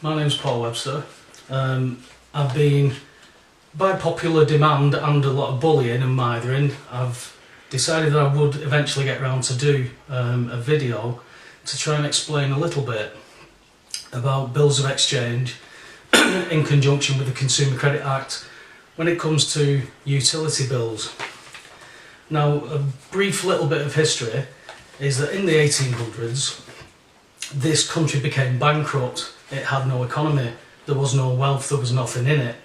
my name's Paul Webster. I've been, by popular demand and a lot of bullying and mithering, I've decided that I would eventually get around to do a video to try and explain a little bit about bills of exchange in conjunction with the Consumer Credit Act when it comes to utility bills. Now, a brief little bit of history is that in the 1800s this country became bankrupt. It had no economy, there was no wealth, there was nothing in it.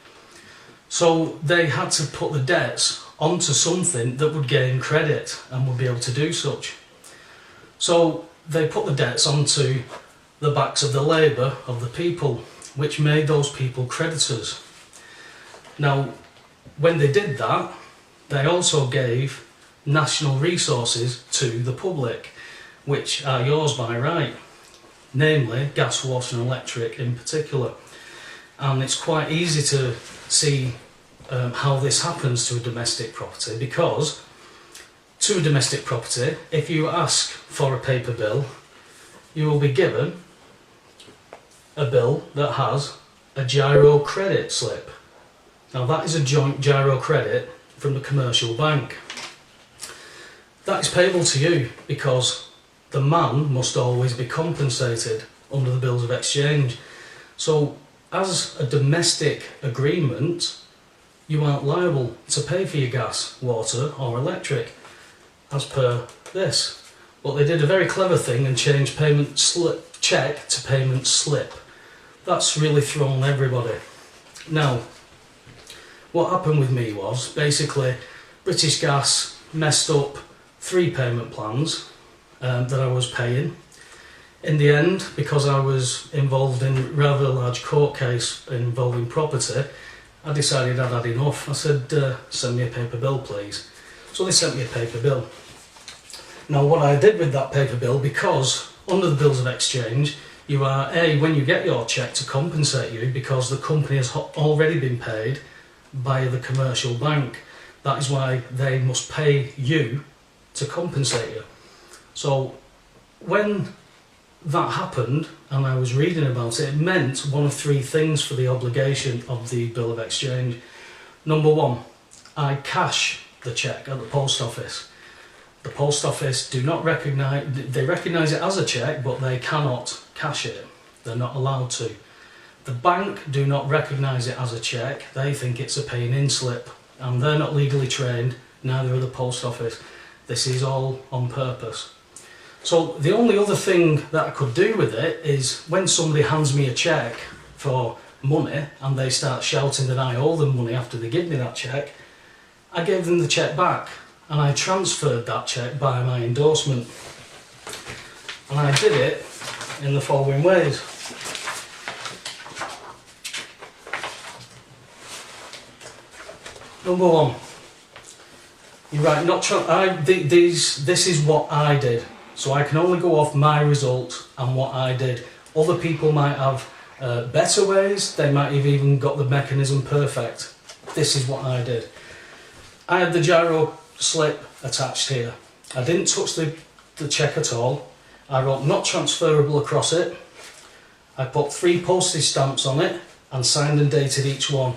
So they had to put the debts onto something that would gain credit and would be able to do such. So they put the debts onto the backs of the labour of the people, which made those people creditors. Now, when they did that, they also gave national resources to the public, which are yours by right, namely gas, water and electric in particular. And it's quite easy to see how this happens to a domestic property, because to a domestic property, if you ask for a paper bill, you will be given a bill that has a giro credit slip. Now that is a joint giro credit from the commercial bank. That is payable to you because the man must always be compensated under the bills of exchange. So as a domestic agreement, you aren't liable to pay for your gas, water or electric as per this. But they did a very clever thing and changed payment slip check to payment slip. That's really thrown everybody. Now, what happened with me was basically British Gas messed up 3 payment plans that I was paying. In the end, because I was involved in a rather large court case involving property, I decided I'd had enough. I said, send me a paper bill please. So they sent me a paper bill. Now what I did with that paper bill, because under the bills of exchange, you are when you get your cheque to compensate you because the company has already been paid by the commercial bank. That is why they must pay you to compensate you. So when that happened and I was reading about it, it meant one of 3 things for the obligation of the bill of exchange. Number 1, I cash the cheque at the post office. The post office do not recognise, they recognise it as a cheque, but they cannot cash it. They're not allowed to. The bank do not recognise it as a cheque, they think it's a paying in slip, and they're not legally trained, neither are the post office. This is all on purpose. So the only other thing that I could do with it is when somebody hands me a cheque for money and they start shouting that I owe them money after they give me that cheque, I gave them the cheque back and I transferred that cheque by my endorsement. And I did it in the following ways. Number 1, you write this is what I did. So I can only go off my result and what I did. Other people might have better ways, they might have even got the mechanism perfect. This is what I did. I had the giro slip attached here. I didn't touch the cheque at all. I wrote not transferable across it. I put 3 postage stamps on it and signed and dated each one.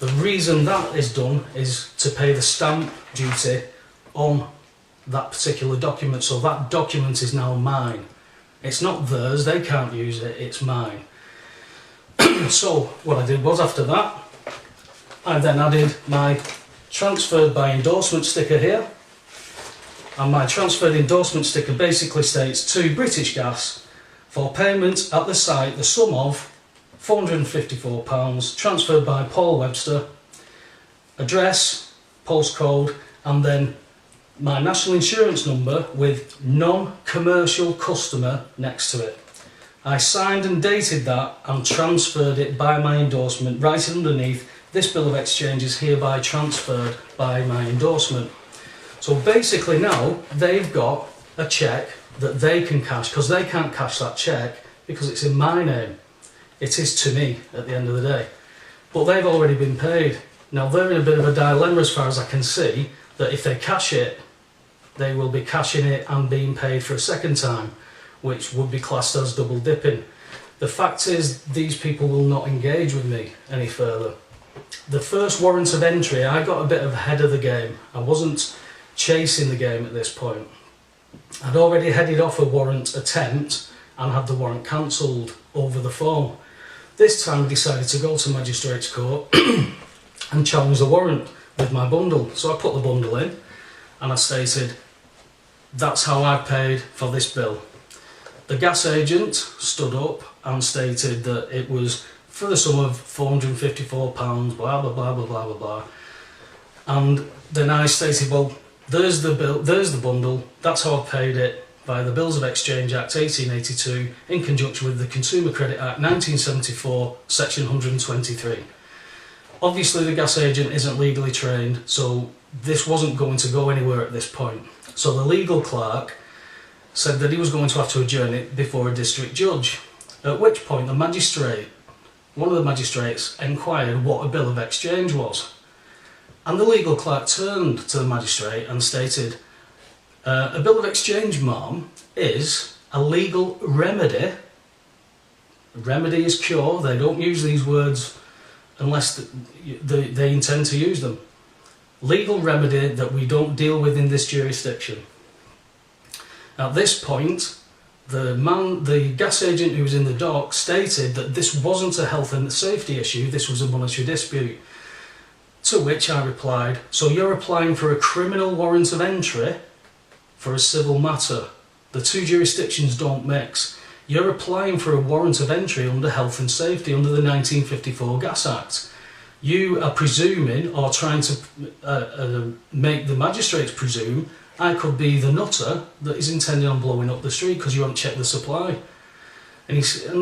The reason that is done is to pay the stamp duty on that particular document, so that document is now mine. It's not theirs, they can't use it, it's mine. So what I did was, after that, I then added my transferred by endorsement sticker here, and my transferred endorsement sticker basically states to British Gas for payment at the site the sum of £454 transferred by Paul Webster, address, postcode, and then my national insurance number with non-commercial customer next to it. I signed and dated that and transferred it by my endorsement, right underneath, this bill of exchange is hereby transferred by my endorsement. So basically now they've got a cheque that they can cash, because they can't cash that cheque because it's in my name. It is to me at the end of the day. But they've already been paid. Now they're in a bit of a dilemma as far as I can see, that if they cash it, they will be cashing it and being paid for a second time, which would be classed as double dipping. The fact is, these people will not engage with me any further. The first warrant of entry, I got a bit ahead of the game. I wasn't chasing the game at this point. I'd already headed off a warrant attempt and had the warrant cancelled over the phone. This time I decided to go to Magistrates Court and challenge the warrant with my bundle. So I put the bundle in and I stated, that's how I paid for this bill. The gas agent stood up and stated that it was for the sum of £454, blah blah blah blah blah blah blah. And then I stated, well, there's the bill, there's the bundle, that's how I paid it by the Bills of Exchange Act 1882 in conjunction with the Consumer Credit Act 1974, section 123. Obviously the gas agent isn't legally trained, so this wasn't going to go anywhere at this point. So the legal clerk said that he was going to have to adjourn it before a district judge, at which point the magistrate, one of the magistrates, inquired what a bill of exchange was. And the legal clerk turned to the magistrate and stated, a bill of exchange, ma'am, is a legal remedy. Remedy is cure. They don't use these words unless they intend to use them. Legal remedy that we don't deal with in this jurisdiction. At this point, the gas agent who was in the dock stated that this wasn't a health and safety issue, this was a monetary dispute. To which I replied, so you're applying for a criminal warrant of entry for a civil matter. The two jurisdictions don't mix. You're applying for a warrant of entry under health and safety under the 1954 Gas Act. You are presuming, or trying to make the magistrates presume, I could be the nutter that is intending on blowing up the street because you haven't checked the supply. And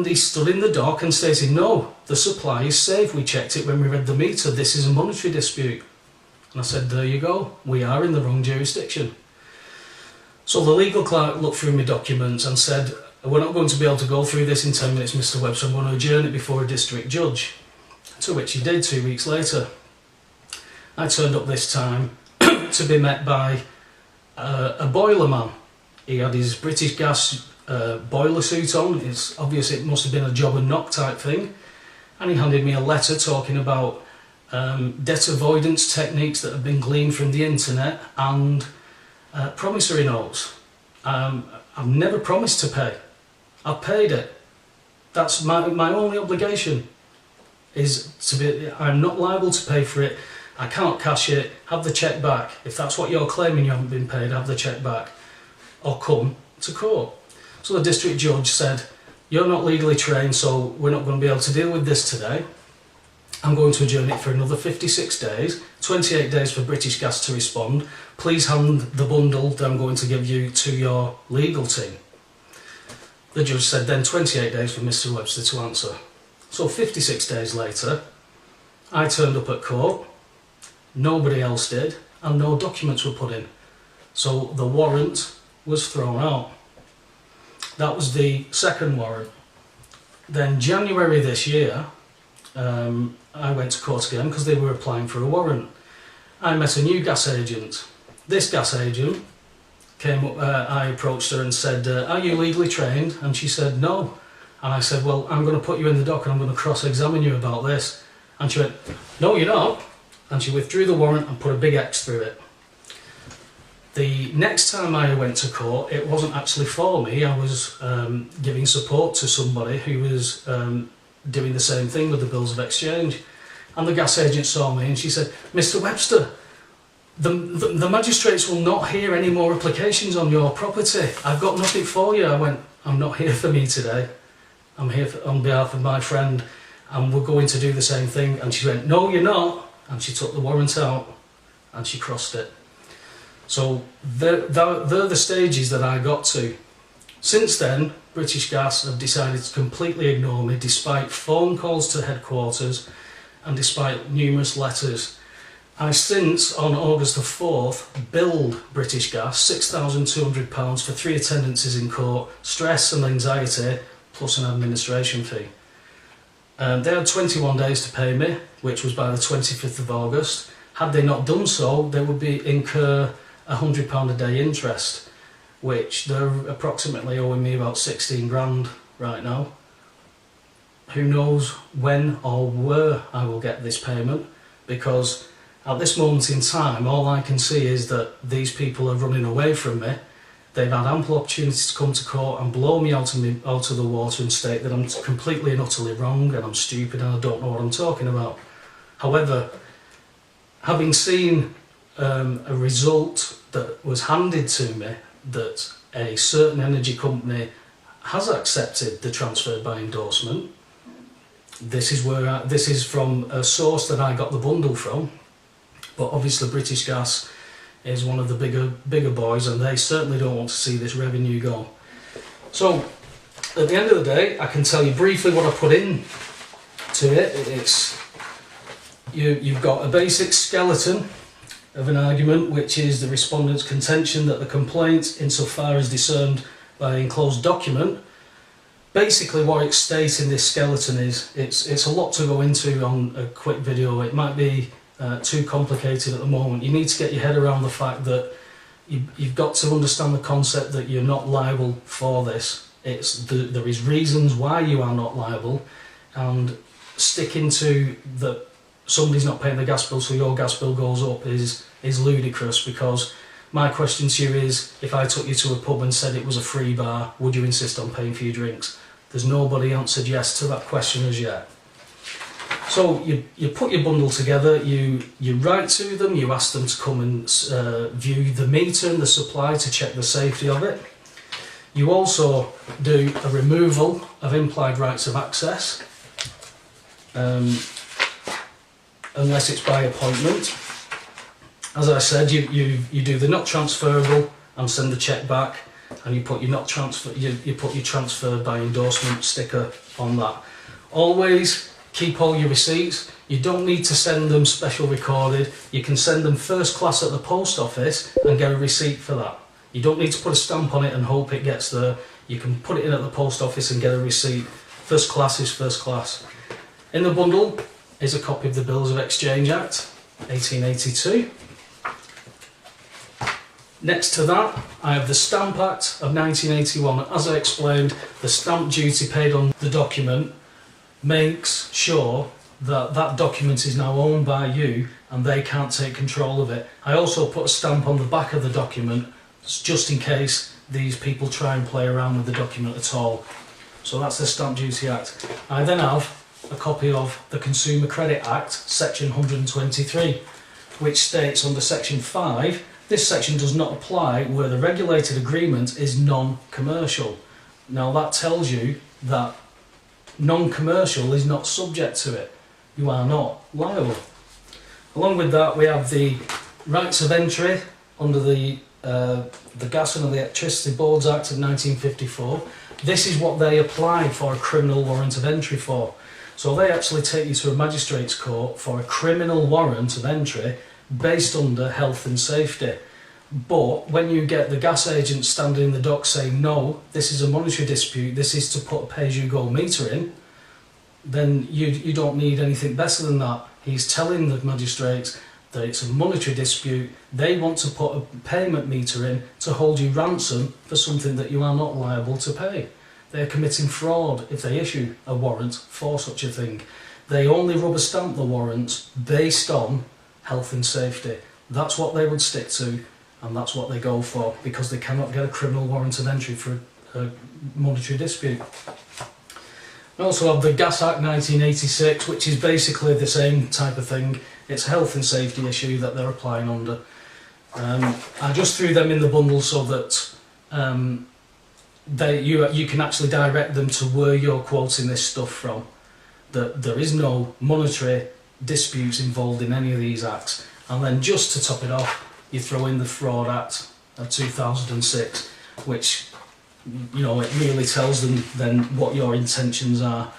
he stood in the dock and stated, no, the supply is safe, we checked it when we read the meter, this is a monetary dispute. And I said, there you go, we are in the wrong jurisdiction. So the legal clerk looked through my documents and said, we're not going to be able to go through this in 10 minutes, Mr. Webb, so I'm going to adjourn it before a district judge. To which he did 2 weeks later. I turned up this time to be met by a boiler man. He had his British Gas boiler suit on. It's obvious it must have been a job and knock type thing. And he handed me a letter talking about debt avoidance techniques that have been gleaned from the internet and promissory notes. I've never promised to pay. I've paid it. That's my only obligation, is to be, I'm not liable to pay for it. I can't cash it, have the cheque back. If that's what you're claiming, you haven't been paid, have the cheque back. Or come to court. So the district judge said, you're not legally trained, so we're not going to be able to deal with this today. I'm going to adjourn it for another 56 days, 28 days for British Gas to respond. Please hand the bundle that I'm going to give you to your legal team. The judge said then 28 days for Mr. Webster to answer. So 56 days later, I turned up at court, nobody else did, and no documents were put in. So the warrant was thrown out. That was the second warrant. Then January this year, I went to court again because they were applying for a warrant. I met a new gas agent. This gas agent came up, I approached her and said, are you legally trained? And she said, no. And I said, well, I'm going to put you in the dock and I'm going to cross-examine you about this. And she went, no, you're not. And she withdrew the warrant and put a big X through it. The next time I went to court, it wasn't actually for me. I was giving support to somebody who was doing the same thing with the bills of exchange. And the gas agent saw me and she said, Mr. Webster, the magistrates will not hear any more applications on your property. I've got nothing for you. I went, I'm not here for me today. I'm here on behalf of my friend and we're going to do the same thing. And she went, no, you're not. And she took the warrant out and she crossed it. So they're the stages that I got to. Since then, British Gas have decided to completely ignore me despite phone calls to headquarters and despite numerous letters. I since, on August the 4th, billed British Gas £6,200 for 3 attendances in court, stress and anxiety, plus an administration fee. They had 21 days to pay me, which was by the 25th of August. Had they not done so, they would incur £100 a day interest, which they're approximately owing me about 16 grand right now. who knows when or where I will get this payment, because at this moment in time all I can see is that these people are running away from me. They've had ample opportunity to come to court and blow me out of the water and state that I'm completely and utterly wrong and I'm stupid and I don't know what I'm talking about. However, having seen a result that was handed to me, that a certain energy company has accepted the transfer by endorsement, this is from a source that I got the bundle from, but obviously British Gas is one of the bigger boys, and they certainly don't want to see this revenue go. So at the end of the day, I can tell you briefly what I put in to it. It's you've got a basic skeleton of an argument, which is the respondent's contention that the complaint, insofar as discerned by the enclosed document, basically what it states in this skeleton is, it's a lot to go into on a quick video. It might be too complicated at the moment. You need to get your head around the fact that you've got to understand the concept that you're not liable for this. There is reasons why you are not liable, and sticking to that somebody's not paying the gas bill so your gas bill goes up is ludicrous, because my question to you is, if I took you to a pub and said it was a free bar, would you insist on paying for your drinks? There's nobody answered yes to that question as yet. So you put your bundle together, you write to them, you ask them to come and view the meter and the supply to check the safety of it. You also do a removal of implied rights of access, unless it's by appointment. As I said, you do the not transferable and send the cheque back, and you put your not transfer, you put your transfer by endorsement sticker on that. Always keep all your receipts. You don't need to send them special recorded. You can send them first class at the post office and get a receipt for that. You don't need to put a stamp on it and hope it gets there. You can put it in at the post office and get a receipt. First class is first class. In the bundle is a copy of the Bills of Exchange Act 1882. Next to that, I have the Stamp Act of 1981. As I explained, the stamp duty paid on the document makes sure that that document is now owned by you and they can't take control of it. I also put a stamp on the back of the document just in case these people try and play around with the document at all. So that's the Stamp Duty Act. I then have a copy of the Consumer Credit Act, section 123, which states under section 5, this section does not apply where the regulated agreement is non-commercial. Now that tells you that non-commercial is not subject to it. You are not liable. Along with that, we have the rights of entry under the Gas and Electricity Boards Act of 1954. This is what they apply for a criminal warrant of entry for. So they actually take you to a magistrate's court for a criminal warrant of entry based under health and safety. But when you get the gas agent standing in the dock saying, no, this is a monetary dispute, this is to put a pay-as-you-go meter in, then you don't need anything better than that. He's telling the magistrates that it's a monetary dispute. They want to put a payment meter in to hold you ransom for something that you are not liable to pay. They're committing fraud if they issue a warrant for such a thing. They only rubber stamp the warrants based on health and safety. That's what they would stick to, and that's what they go for, because they cannot get a criminal warrant of entry for a monetary dispute. We also have the Gas Act 1986, which is basically the same type of thing. It's a health and safety issue that they're applying under. I just threw them in the bundle so that you can actually direct them to where you're quoting this stuff from. That there is no monetary disputes involved in any of these acts. And then just to top it off, you throw in the Fraud Act of 2006, which, you know, it really tells them then what your intentions are.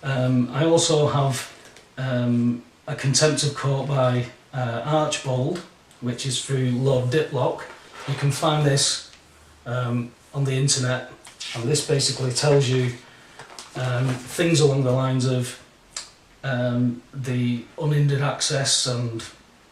I also have a contempt of court by Archbold, which is through Lord Diplock. You can find this on the internet, and this basically tells you things along the lines of the unhindered access and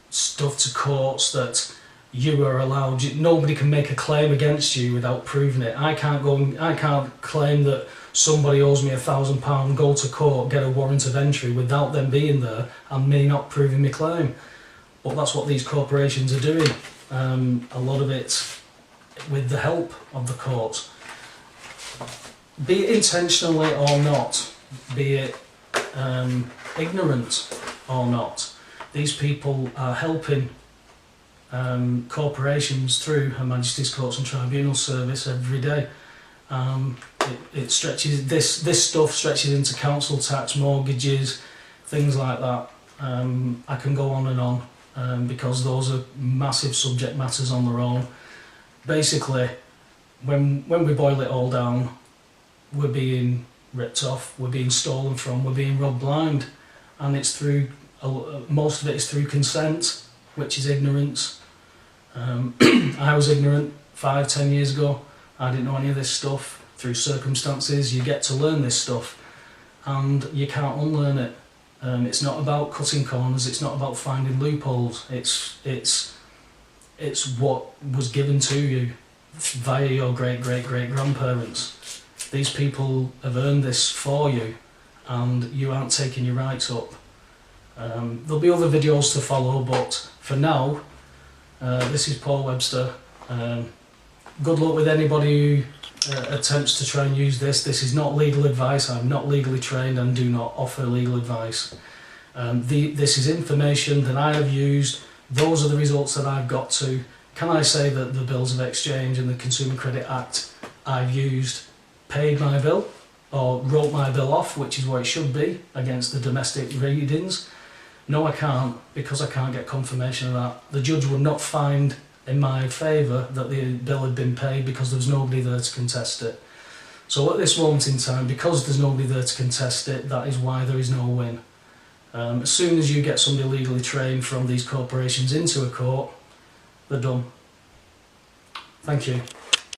stuff to courts that you are allowed. Nobody can make a claim against you without proving it. I can't claim that somebody owes me £1,000, go to court, get a warrant of entry without them being there and me not proving my claim. But that's what these corporations are doing. A lot of it with the help of the courts. Be it intentionally or not, be it ignorant or not, these people are helping corporations through Her Majesty's Courts and Tribunals Service every day. It stretches, this stuff stretches into council tax, mortgages, things like that. I can go on and on because those are massive subject matters on their own. Basically, when we boil it all down, we're being ripped off, we're being stolen from, we're being robbed blind, and it's through, most of it is through consent, which is ignorance. I was ignorant 5-10 years ago. I didn't know any of this stuff. Through circumstances you get to learn this stuff and you can't unlearn it. It's not about cutting corners, it's not about finding loopholes, it's what was given to you via your great-great-great-grandparents. These people have earned this for you and you aren't taking your rights up. There'll be other videos to follow, but for now, this is Paul Webster. Good luck with anybody who attempts to try and use this. This is not legal advice. I'm not legally trained and do not offer legal advice. This is information that I have used. Those are the results that I've got to. Can I say that the bills of exchange and the Consumer Credit Act I've used paid my bill or wrote my bill off, which is what it should be against the domestic readings? No, I can't, because I can't get confirmation of that. The judge would not find in my favour that the bill had been paid because there was nobody there to contest it. So at this moment in time, because there's nobody there to contest it, that is why there is no win. As soon as you get somebody legally trained from these corporations into a court, they're done. Thank you.